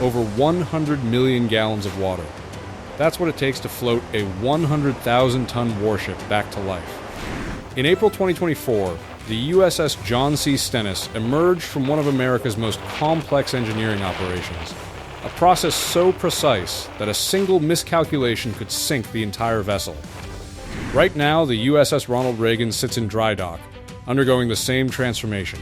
over 100 million gallons of water. That's what it takes to float a 100,000-ton warship back to life. In April 2024, the USS John C. Stennis emerged from one of America's most complex engineering operations, a process so precise that a single miscalculation could sink the entire vessel. Right now, the USS Ronald Reagan sits in dry dock, undergoing the same transformation.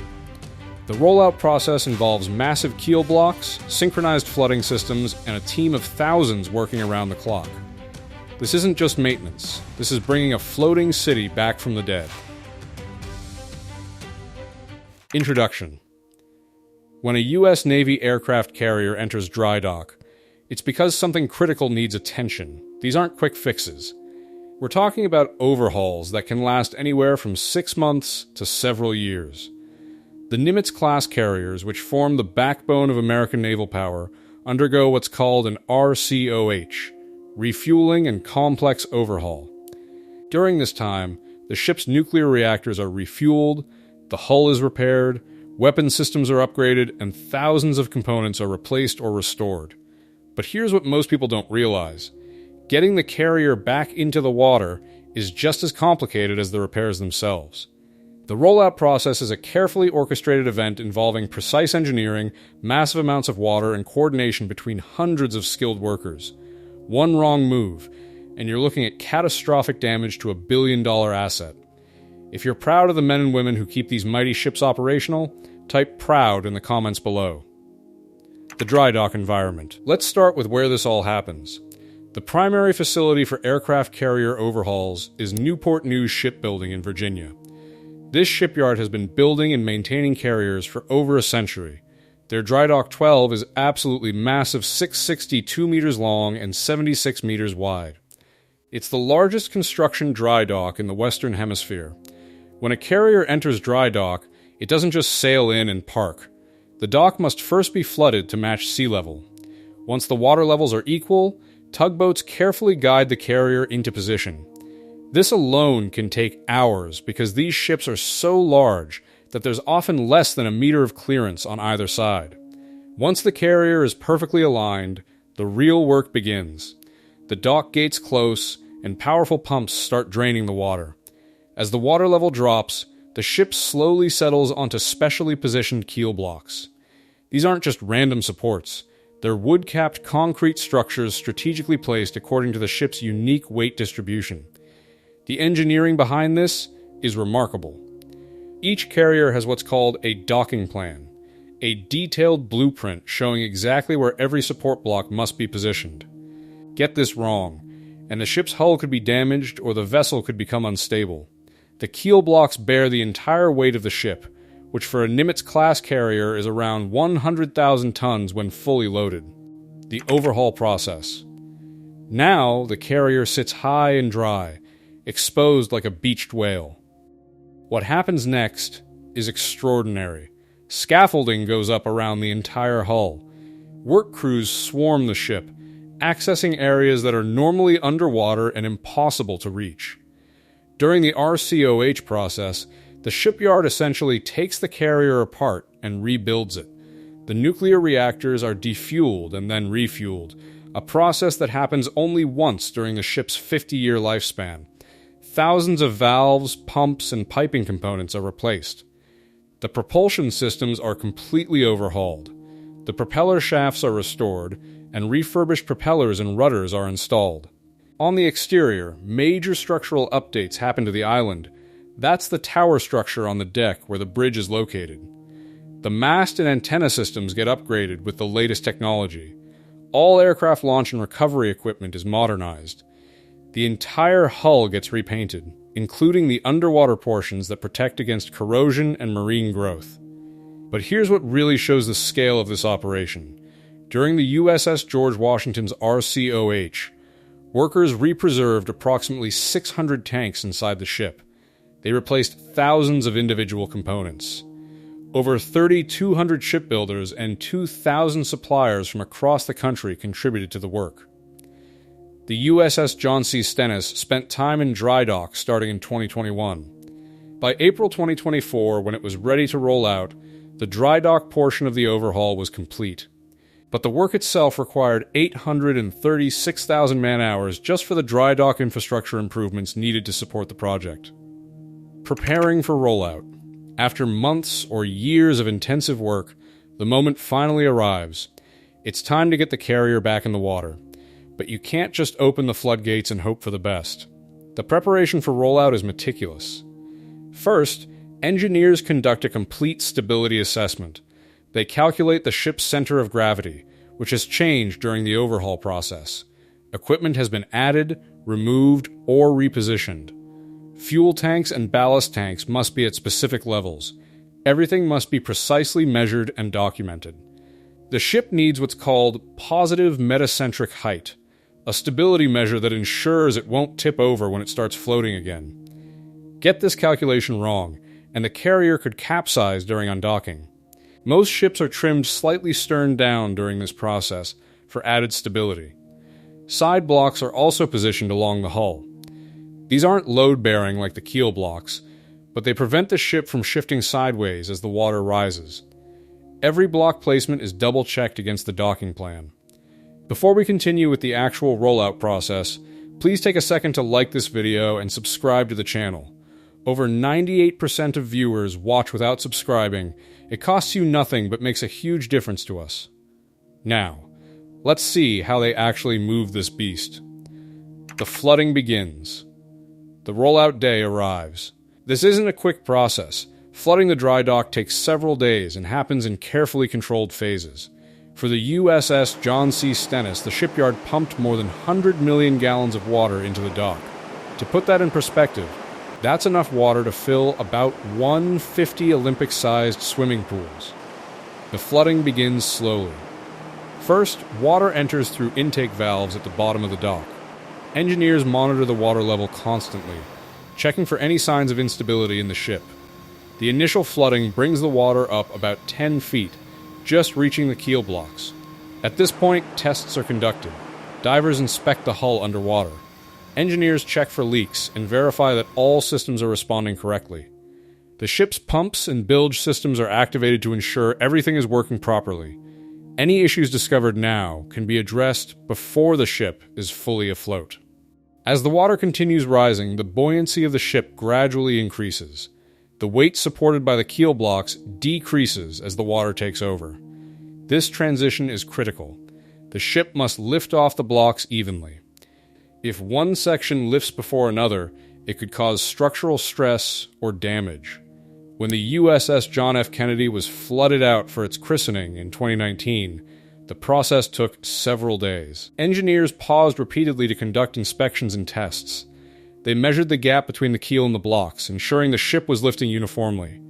The rollout process involves massive keel blocks, synchronized flooding systems, and a team of thousands working around the clock. This isn't just maintenance. This is bringing a floating city back from the dead. Introduction. When a U.S. Navy aircraft carrier enters dry dock, it's because something critical needs attention. These aren't quick fixes. We're talking about overhauls that can last anywhere from 6 months to several years. The Nimitz-Class carriers, which form the backbone of American naval power, undergo what's called an RCOH, Refueling and Complex Overhaul. During this time, the ship's nuclear reactors are refueled, the hull is repaired, weapon systems are upgraded, and thousands of components are replaced or restored. But here's what most people don't realize. Getting the carrier back into the water is just as complicated as the repairs themselves. The rollout process is a carefully orchestrated event involving precise engineering, massive amounts of water, and coordination between hundreds of skilled workers. One wrong move, and you're looking at catastrophic damage to a billion-dollar asset. If you're proud of the men and women who keep these mighty ships operational, type proud in the comments below. The dry dock environment. Let's start with where this all happens. The primary facility for aircraft carrier overhauls is Newport News Shipbuilding in Virginia. This shipyard has been building and maintaining carriers for over a century. Their Dry Dock 12 is absolutely massive, 662 meters long and 76 meters wide. It's the largest construction dry dock in the Western Hemisphere. When a carrier enters dry dock, it doesn't just sail in and park. The dock must first be flooded to match sea level. Once the water levels are equal, tugboats carefully guide the carrier into position. This alone can take hours because these ships are so large that there's often less than a meter of clearance on either side. Once the carrier is perfectly aligned, the real work begins. The dock gates close, and powerful pumps start draining the water. As the water level drops, the ship slowly settles onto specially positioned keel blocks. These aren't just random supports. They're wood-capped concrete structures strategically placed according to the ship's unique weight distribution. The engineering behind this is remarkable. Each carrier has what's called a docking plan, a detailed blueprint showing exactly where every support block must be positioned. Get this wrong, and the ship's hull could be damaged or the vessel could become unstable. The keel blocks bear the entire weight of the ship, which for a Nimitz-Class carrier is around 100,000 tons when fully loaded. The overhaul process. Now the carrier sits high and dry, exposed like a beached whale. What happens next is extraordinary. Scaffolding goes up around the entire hull. Work crews swarm the ship, accessing areas that are normally underwater and impossible to reach. During the RCOH process, the shipyard essentially takes the carrier apart and rebuilds it. The nuclear reactors are defueled and then refueled, a process that happens only once during the ship's 50-year lifespan. Thousands of valves, pumps, and piping components are replaced. The propulsion systems are completely overhauled. The propeller shafts are restored, and refurbished propellers and rudders are installed. On the exterior, major structural updates happen to the island. That's the tower structure on the deck where the bridge is located. The mast and antenna systems get upgraded with the latest technology. All aircraft launch and recovery equipment is modernized. The entire hull gets repainted, including the underwater portions that protect against corrosion and marine growth. But here's what really shows the scale of this operation. During the USS George Washington's RCOH, workers represerved approximately 600 tanks inside the ship. They replaced thousands of individual components. Over 3,200 shipbuilders and 2,000 suppliers from across the country contributed to the work. The USS John C. Stennis spent time in dry dock starting in 2021. By April 2024, when it was ready to roll out, the dry dock portion of the overhaul was complete. but the work itself required 836,000 man-hours just for the dry dock infrastructure improvements needed to support the project. Preparing for rollout. After months or years of intensive work, the moment finally arrives. It's time to get the carrier back in the water. But you can't just open the floodgates and hope for the best. The preparation for rollout is meticulous. First, engineers conduct a complete stability assessment. They calculate the ship's center of gravity, which has changed during the overhaul process. Equipment has been added, removed, or repositioned. Fuel tanks and ballast tanks must be at specific levels. Everything must be precisely measured and documented. The ship needs what's called positive metacentric height, a stability measure that ensures it won't tip over when it starts floating again. Get this calculation wrong, and the carrier could capsize during undocking. Most ships are trimmed slightly stern down during this process for added stability. Side blocks are also positioned along the hull. These aren't load-bearing like the keel blocks, but they prevent the ship from shifting sideways as the water rises. Every block placement is double-checked against the docking plan. Before we continue with the actual rollout process, please take a second to like this video and subscribe to the channel. Over 98% of viewers watch without subscribing. It costs you nothing but makes a huge difference to us. Now, let's see how they actually move this beast. The flooding begins. The rollout day arrives. This isn't a quick process. Flooding the dry dock takes several days and happens in carefully controlled phases. For the USS John C. Stennis, the shipyard pumped more than 100 million gallons of water into the dock. To put that in perspective, that's enough water to fill about 150 Olympic-sized swimming pools. The flooding begins slowly. First, water enters through intake valves at the bottom of the dock. Engineers monitor the water level constantly, checking for any signs of instability in the ship. The initial flooding brings the water up about 10 feet, just reaching the keel blocks. At this point, tests are conducted. Divers inspect the hull underwater. Engineers check for leaks and verify that all systems are responding correctly. The ship's pumps and bilge systems are activated to ensure everything is working properly. Any issues discovered now can be addressed before the ship is fully afloat. As the water continues rising, the buoyancy of the ship gradually increases. The weight supported by the keel blocks decreases as the water takes over. This transition is critical. The ship must lift off the blocks evenly. If one section lifts before another, it could cause structural stress or damage. When the USS John F. Kennedy was flooded out for its christening in 2019, the process took several days. Engineers paused repeatedly to conduct inspections and tests. They measured the gap between the keel and the blocks, ensuring the ship was lifting uniformly.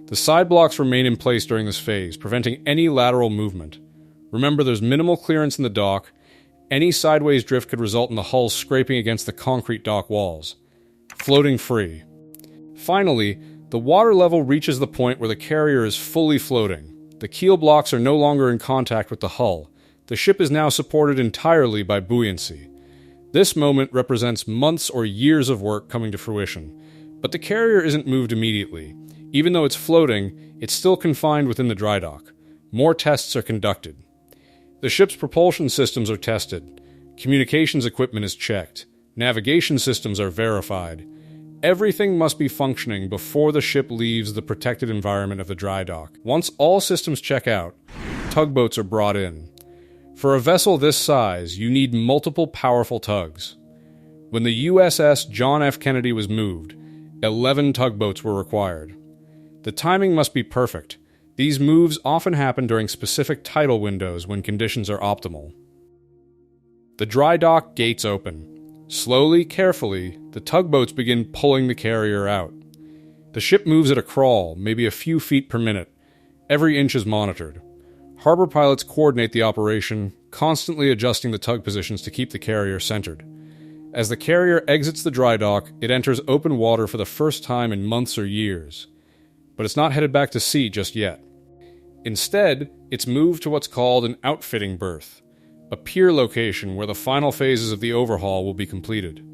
The side blocks remain in place during this phase, preventing any lateral movement. Remember, there's minimal clearance in the dock. Any sideways drift could result in the hull scraping against the concrete dock walls. Floating free. Finally, the water level reaches the point where the carrier is fully floating. The keel blocks are no longer in contact with the hull. The ship is now supported entirely by buoyancy. This moment represents months or years of work coming to fruition. But the carrier isn't moved immediately. Even though it's floating, it's still confined within the dry dock. More tests are conducted. The ship's propulsion systems are tested. Communications equipment is checked. Navigation systems are verified. Everything must be functioning before the ship leaves the protected environment of the dry dock. Once all systems check out, tugboats are brought in. For a vessel this size, you need multiple powerful tugs. When the USS John F. Kennedy was moved, 11 tugboats were required. The timing must be perfect. These moves often happen during specific tidal windows when conditions are optimal. The dry dock gates open. Slowly, carefully, the tugboats begin pulling the carrier out. The ship moves at a crawl, maybe a few feet per minute. Every inch is monitored. Harbor pilots coordinate the operation, constantly adjusting the tug positions to keep the carrier centered. As the carrier exits the dry dock, it enters open water for the first time in months or years. But it's not headed back to sea just yet. Instead, it's moved to what's called an outfitting berth, a pier location where the final phases of the overhaul will be completed.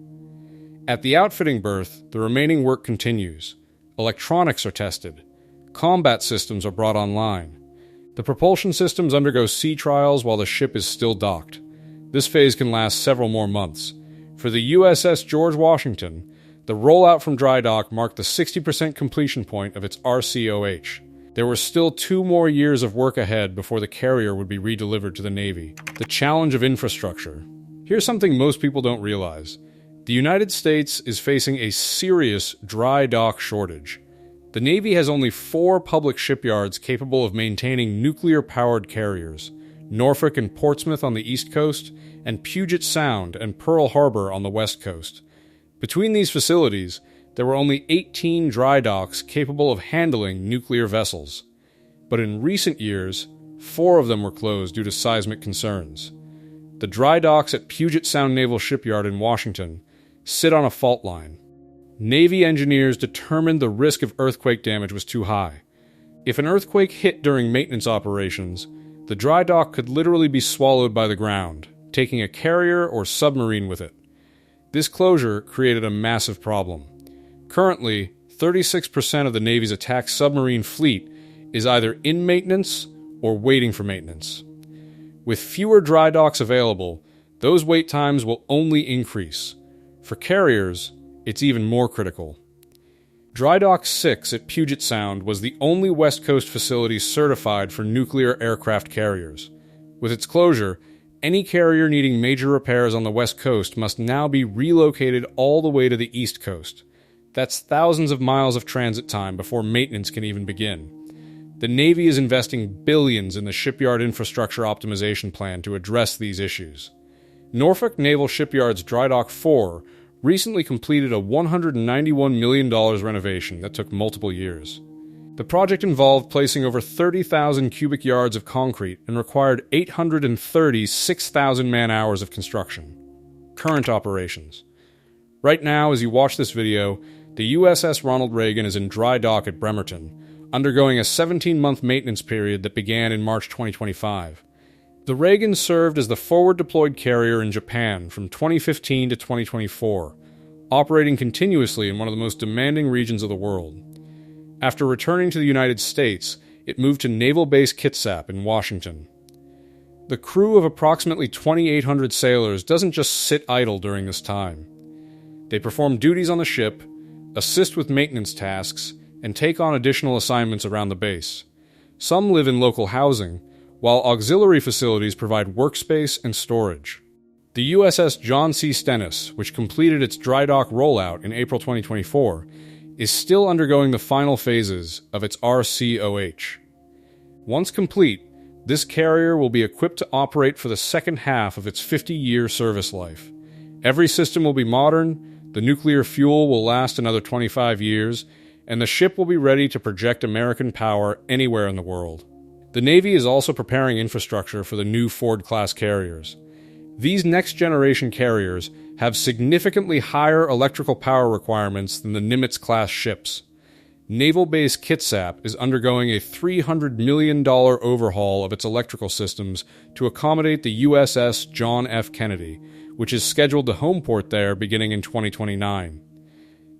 At the outfitting berth, the remaining work continues. Electronics are tested. Combat systems are brought online. The propulsion systems undergo sea trials while the ship is still docked. This phase can last several more months. For the USS George Washington, the rollout from dry dock marked the 60% completion point of its RCOH. There were still 2 more years of work ahead before the carrier would be redelivered to the Navy. The challenge of infrastructure. Here's something most people don't realize. The United States is facing a serious dry dock shortage. The Navy has only 4 public shipyards capable of maintaining nuclear-powered carriers: Norfolk and Portsmouth on the East Coast, and Puget Sound and Pearl Harbor on the West Coast. Between these facilities, there were only 18 dry docks capable of handling nuclear vessels. But in recent years, 4 of them were closed due to seismic concerns. The dry docks at Puget Sound Naval Shipyard in Washington sit on a fault line. Navy engineers determined the risk of earthquake damage was too high. If an earthquake hit during maintenance operations, the dry dock could literally be swallowed by the ground, taking a carrier or submarine with it. This closure created a massive problem. Currently, 36% of the Navy's attack submarine fleet is either in maintenance or waiting for maintenance. With fewer dry docks available, those wait times will only increase. For carriers, it's even more critical. Dry Dock 6 at Puget Sound was the only West Coast facility certified for nuclear aircraft carriers. With its closure, any carrier needing major repairs on the West Coast must now be relocated all the way to the East Coast. That's thousands of miles of transit time before maintenance can even begin. The Navy is investing billions in the shipyard infrastructure optimization plan to address these issues. Norfolk Naval Shipyard's Dry Dock 4 recently completed a $191 million renovation that took multiple years. The project involved placing over 30,000 cubic yards of concrete and required 830 6,000 man-hours of construction. Current operations. Right now, as you watch this video, the USS Ronald Reagan is in dry dock at Bremerton, undergoing a 17-month maintenance period that began in March 2025. The Reagan served as the forward-deployed carrier in Japan from 2015 to 2024, operating continuously in one of the most demanding regions of the world. After returning to the United States, it moved to Naval Base Kitsap in Washington. The crew of approximately 2,800 sailors doesn't just sit idle during this time. They perform duties on the ship, assist with maintenance tasks, and take on additional assignments around the base. Some live in local housing, while auxiliary facilities provide workspace and storage. The USS John C. Stennis, which completed its dry dock rollout in April 2024, is still undergoing the final phases of its RCOH. Once complete, this carrier will be equipped to operate for the second half of its 50-year service life. Every system will be modern, the nuclear fuel will last another 25 years, and the ship will be ready to project American power anywhere in the world. The Navy is also preparing infrastructure for the new Ford-class carriers. These next-generation carriers have significantly higher electrical power requirements than the Nimitz-Class ships. Naval Base Kitsap is undergoing a $300 million overhaul of its electrical systems to accommodate the USS John F. Kennedy, which is scheduled to homeport there beginning in 2029.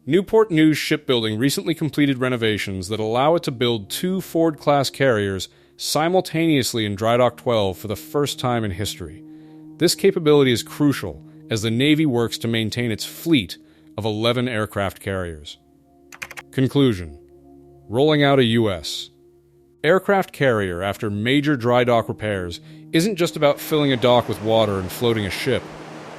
Newport News Shipbuilding recently completed renovations that allow it to build 2 Ford-class carriers simultaneously in Dry Dock 12 for the first time in history. This capability is crucial as the Navy works to maintain its fleet of 11 aircraft carriers. Conclusion. Rolling out a U.S. aircraft carrier after major dry dock repairs isn't just about filling a dock with water and floating a ship.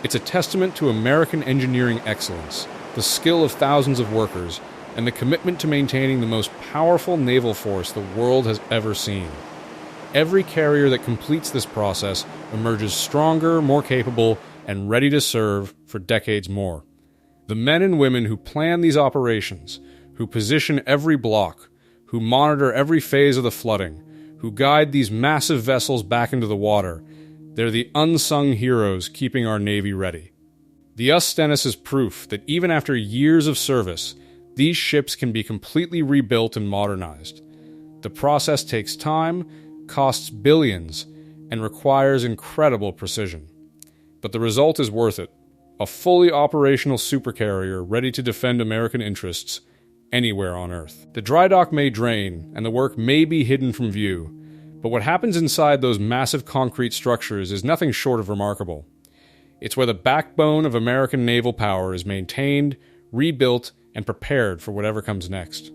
It's a testament to American engineering excellence, the skill of thousands of workers, and the commitment to maintaining the most powerful naval force the world has ever seen. Every carrier that completes this process emerges stronger, more capable, and ready to serve for decades more. The men and women who plan these operations, who position every block, who monitor every phase of the flooding, who guide these massive vessels back into the water, they're the unsung heroes keeping our Navy ready. The Stennis is proof that even after years of service, these ships can be completely rebuilt and modernized. The process takes time, costs billions, and requires incredible precision. But the result is worth it. A fully operational supercarrier ready to defend American interests anywhere on Earth. The dry dock may drain, and the work may be hidden from view, But what happens inside those massive concrete structures is nothing short of remarkable. It's where the backbone of American naval power is maintained, rebuilt, and prepared for whatever comes next.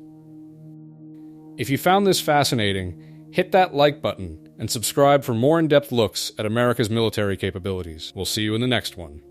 If you found this fascinating, hit that like button and subscribe for more in-depth looks at America's military capabilities. We'll see you in the next one.